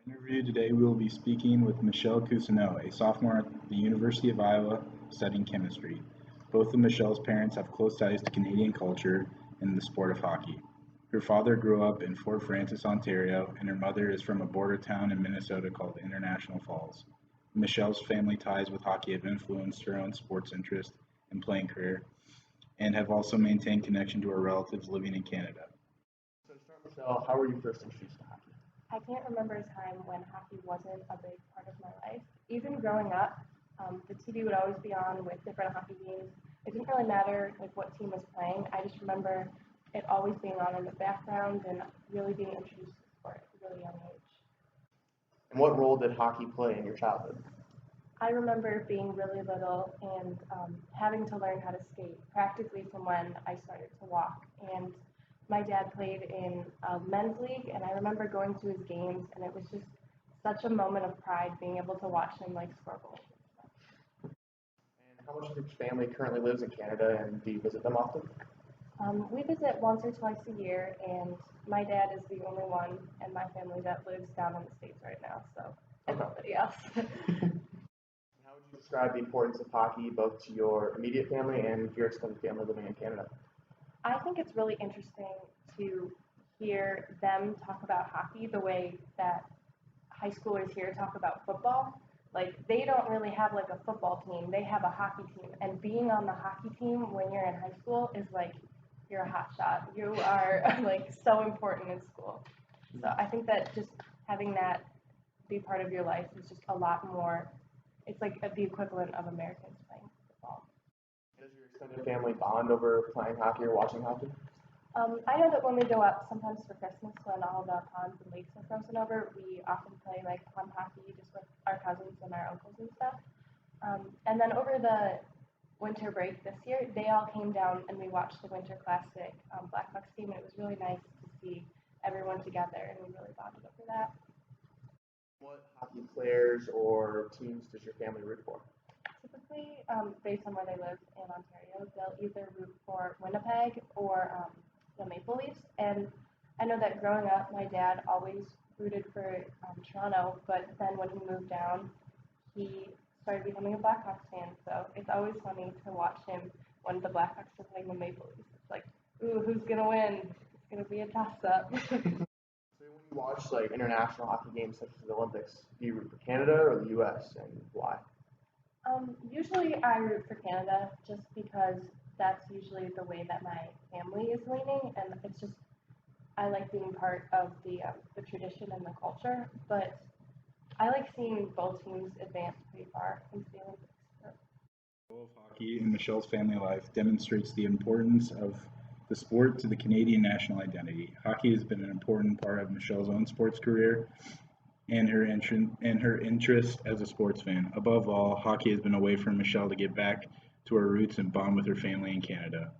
Interview today we will be speaking with Michelle Cousineau, a sophomore at the University of Iowa studying chemistry. Both of Michelle's parents have close ties to Canadian culture and the sport of hockey. Her father grew up in Fort Frances, Ontario, and her mother is from a border town in Minnesota called International Falls. Michelle's family ties with hockey have influenced her own sports interest and playing career, and have also maintained connection to her relatives living in Canada. So to start, Michelle, how were you first introduced to hockey? I can't remember a time when hockey wasn't a big part of my life. Even growing up, the TV would always be on with different hockey games. It didn't really matter like what team was playing. I just remember it always being on in the background and really being introduced to the sport at a really young age. And what role did hockey play in your childhood? I remember being really little and having to learn how to skate practically from when I started to walk. And my dad played in a men's league, and I remember going to his games, and it was just such a moment of pride being able to watch him like score goals. And how much of your family currently lives in Canada, and do you visit them often? We visit once or twice a year, and my dad is the only one in my family that lives down in the States right now, so Okay. nobody else. And how would you describe the importance of hockey both to your immediate family and your extended family living in Canada? I think it's really interesting to hear them talk about hockey the way that high schoolers here talk about football. Like they don't really have like a football team, they have a hockey team. And being on the hockey team when you're in high school is like you're a hot shot. You are like so important in school. So I think that just having that be part of your life is just a lot more. It's like the equivalent of Americans playing football. Does your extended family bond over playing hockey or watching hockey? I know that when we go up, sometimes for Christmas, when all the ponds and lakes are frozen over, we often play like pond hockey just with our cousins and our uncles and stuff. And then over the winter break this year, they all came down and we watched the Winter Classic Blackhawks team, and it was really nice to see everyone together, and we really bonded over that. What hockey players or teams does your family root for? Typically, based on where they live in Ontario, they'll either root for Winnipeg or the Maple Leafs. And I know that growing up, my dad always rooted for Toronto, but then when he moved down, he started becoming a Blackhawks fan. So it's always funny to watch him when the Blackhawks are playing the Maple Leafs. It's like, ooh, who's gonna win? It's gonna be a toss-up. So when you watch like international hockey games such as the Olympics, do you root for Canada or the U.S. and why? Usually I root for Canada just because that's usually the way that my family is leaning, and it's just I like being part of the tradition and the culture. But I like seeing both teams advance pretty far into the Olympics. So. The role of hockey in Michelle's family life demonstrates the importance of the sport to the Canadian national identity. Hockey has been an important part of Michelle's own sports career and her interest as a sports fan. Above all, hockey has been a way for Michelle to get back to her roots and bond with her family in Canada.